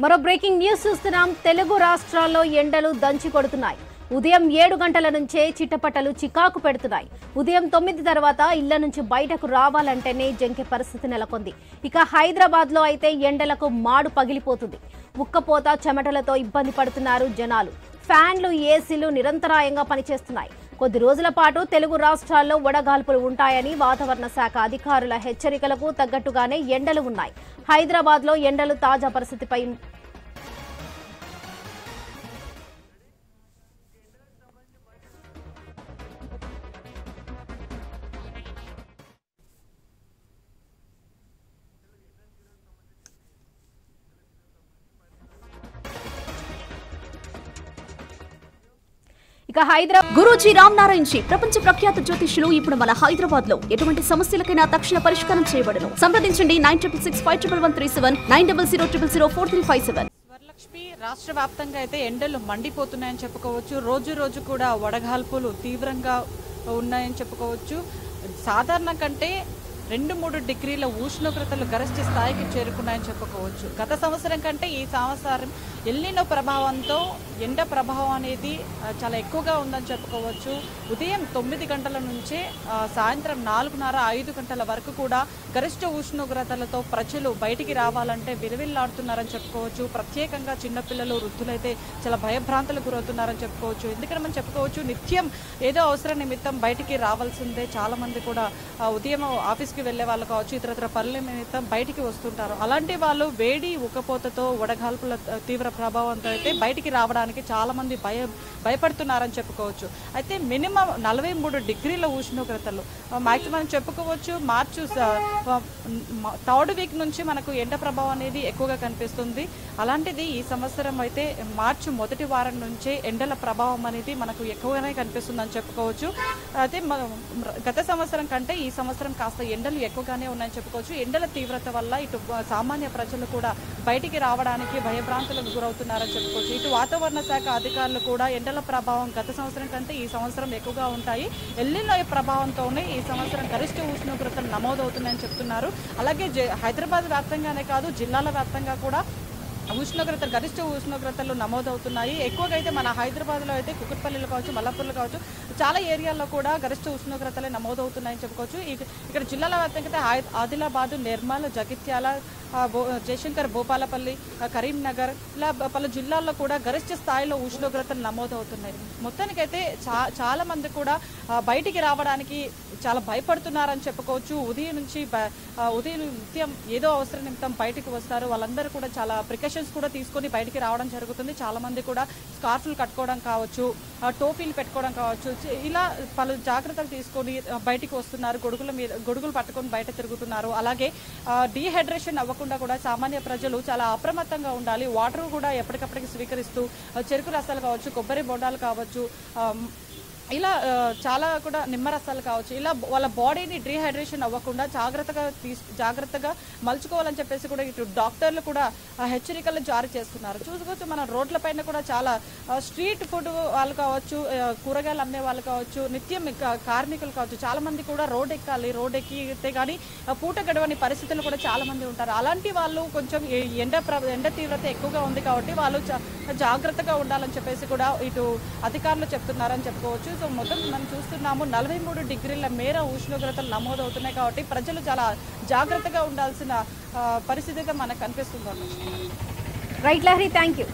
మరో breaking news చూస్తున్నాం. తెలుగు రాష్ట్రాల్లో ఎండలు దంచి కొడుతున్నాయి. ఉదయం 7 గంటల నుంచే చిట్టపట్టలు చికాకు పెడుతున్నాయి. ఉదయం 9 తర్వాత ఇళ్ల నుంచి బయటకు రావాలంటేనే జంకే పరిస్థితి నెలకొంది. ఇక హైదరాబాద్ లో అయితే ఎండలకు మాడు పగిలిపోతుంది. ఉక్కపోత చెమటలతో ఇబ్బంది పడుతున్నారు జనాలు. ఫ్యాన్లు, ఏసీలు నిరంతరాయంగా పనిచేస్తున్నాయి. కొద్ది రోజుల పాటు తెలుగు రాష్ట్రాల్లో వడగాల్పులు ఉంటాయని వాతావరణ శాఖ అధికారుల హెచ్చరికలకు తగ్గట్టుగానే ఎండలు ఉన్నాయి. హైదరాబాద్ లో ఎండలు తాజా పరిస్థితిపై ఇక హైదరాబాద్ గురూజీ రామ్ నారాయణ్ జీ ప్రపంచ ప్రఖ్యాత జ్యోతిష్యులు ఇప్పుడు మన హైదరాబాద్ లో ఎటువంటి సమస్యలకైనా తక్షణ పరిష్కారం చేయబడును. సంప్రదించండి 96651137 9000004357. వరలక్ష్మి రాష్ట్ర వ్యాప్తంగా అయితే ఎండలు మండిపోతున్నాయని చెప్పుకోవచ్చు. రోజు రోజు కూడా వడగాల్పులు తీవ్రంగా ఉన్నాయని చెప్పుకోవచ్చు. సాధారణ కంటే 2-3 డిగ్రీల ఉష్ణోగ్రతలు గరిష్ట స్థాయికి చేరుకున్నాయని చెప్పుకోవచ్చు. గత సంవత్సరం కంటే ఈ సంవత్సరం ఎల్నినో ప్రభావంతో ఎండ ప్రభావం అనేది చాలా ఎక్కువగా ఉందని చెప్పుకోవచ్చు. ఉదయం 9 గంటల నుంచే సాయంత్రం 4:30-5 గంటల వరకు కూడా గరిష్ట ఉష్ణోగ్రతలతో ప్రజలు బయటికి రావాలంటే విలువిల్లాడుతున్నారని చెప్పుకోవచ్చు. ప్రత్యేకంగా చిన్నపిల్లలు, వృద్ధులైతే చాలా భయభ్రాంతులకు గురవుతున్నారని చెప్పుకోవచ్చు. ఎందుకంటే మనం చెప్పుకోవచ్చు, నిత్యం ఏదో అవసరం నిమిత్తం బయటికి రావాల్సిందే. చాలా మంది కూడా ఉదయం ఆఫీస్కి వెళ్లే వాళ్ళు కావచ్చు, ఇతరత్ర పనుల నిమిత్తం బయటికి వస్తుంటారు. అలాంటి వాళ్ళు వేడి, ఉక్కపోతతో, వడగాల్పుల తీవ్ర ప్రభావంతో అయితే బయటికి రావడానికి చాలా మంది భయపడుతున్నారని చెప్పుకోవచ్చు. అయితే మినిమం 43 డిగ్రీల ఉష్ణోగ్రతలు మాక్సిమం చెప్పుకోవచ్చు. మార్చి 3rd వీక్ నుంచి మనకు ఎండ ప్రభావం అనేది ఎక్కువగా కనిపిస్తుంది. అలాంటిది ఈ సంవత్సరం అయితే మార్చి 1వ వారం నుంచే ఎండల ప్రభావం అనేది మనకు ఎక్కువగానే కనిపిస్తుందని చెప్పుకోవచ్చు. అయితే గత సంవత్సరం కంటే ఈ సంవత్సరం కాస్త ఎండలు ఎక్కువగానే ఉన్నాయని చెప్పుకోవచ్చు. ఎండల తీవ్రత వల్ల ఇటు సామాన్య ప్రజలు కూడా బయటికి రావడానికి భయభ్రాంతులకు గురవుతున్నారని చెప్పుకోవచ్చు. ఇటు వాతావరణ శాఖ అధికారులు కూడా ఎండల ప్రభావం గత సంవత్సరం కంటే ఈ సంవత్సరం ఎక్కువగా ఉంటాయి. ఎల్నినో ప్రభావంతోనే ఈ సంవత్సరం గరిష్ట ఉష్ణోగ్రతలు నమోదవుతున్నాయని చెప్తున్నారు. అలాగే హైదరాబాద్ వ్యాప్తంగానే కాదు, జిల్లాల వ్యాప్తంగా కూడా గరిష్ట ఉష్ణోగ్రతలు నమోదవుతున్నాయి. ఎక్కువగా అయితే మన హైదరాబాద్లో అయితే కుకట్పల్లిలో కావచ్చు, మల్లాపూర్లో కావచ్చు, చాలా ఏరియాల్లో కూడా గరిష్ట ఉష్ణోగ్రతలే నమోదవుతున్నాయని చెప్పుకోవచ్చు. ఇక్కడ జిల్లాల వ్యాప్తంగా అయితే ఆదిలాబాద్, నిర్మల్, జగిత్యాల, జయశంకర్, భూపాలపల్లి, కరీంనగర్ ఇలా పలు జిల్లాల్లో కూడా గరిష్ట స్థాయిలో ఉష్ణోగ్రతలు నమోదవుతున్నాయి. మొత్తానికైతే చాలా మంది కూడా బయటికి రావడానికి చాలా భయపడుతున్నారని చెప్పుకోవచ్చు. ఉదయం నిత్యం ఏదో అవసరం నిమిత్తం బయటికి వస్తారు. వాళ్ళందరూ కూడా చాలా ప్రికాషన్స్ కూడా తీసుకొని బయటికి రావడం జరుగుతుంది. చాలా మంది కూడా స్కార్ఫ్లు కట్టుకోవడం కావచ్చు, టోపీలు పెట్టుకోవడం కావచ్చు, ఇలా పలు జాగ్రత్తలు తీసుకొని బయటికి వస్తున్నారు. గొడుగులు పట్టుకొని బయట తిరుగుతున్నారు. అలాగే డీహైడ్రేషన్ అవ్వకుండా కూడా సామాన్య ప్రజలు చాలా అప్రమత్తంగా ఉండాలి. వాటర్ కూడా ఎప్పటికప్పటికి స్వీకరిస్తూ చెరుకు రసాలు కావచ్చు, కొబ్బరి బొండాలు కావచ్చు, ఇలా చాలా కూడా నిమ్మరసాలు కావచ్చు, ఇలా వాళ్ళ బాడీని డీహైడ్రేషన్ అవ్వకుండా జాగ్రత్తగా మలుచుకోవాలని చెప్పేసి కూడా ఇటు డాక్టర్లు కూడా హెచ్చరికలు జారీ చేస్తున్నారు. చూసుకోవచ్చు, మన రోడ్లపైన కూడా చాలా స్ట్రీట్ ఫుడ్ వాళ్ళు కావచ్చు, కూరగాయలు అమ్మే వాళ్ళు కావచ్చు, నిత్యం కార్మికులు కావచ్చు, చాలా మంది కూడా రోడ్ ఎక్కితే కానీ పూట గడవని పరిస్థితులు కూడా చాలా మంది ఉంటారు. అలాంటి వాళ్ళు కొంచెం ఎండ తీవ్రత ఎక్కువగా ఉంది కాబట్టి వాళ్ళు జాగ్రత్తగా ఉండాలని చెప్పేసి కూడా ఇటు అధికారులు చెప్తున్నారని చెప్పుకోవచ్చు. సో మొత్తం మనం చూస్తున్నాము, 43 డిగ్రీల మేర ఉష్ణోగ్రతలు నమోదవుతున్నాయి కాబట్టి ప్రజలు చాలా జాగ్రత్తగా ఉండాల్సిన పరిస్థితిగా మనకు కనిపిస్తుంది. Right Lahari, thank you.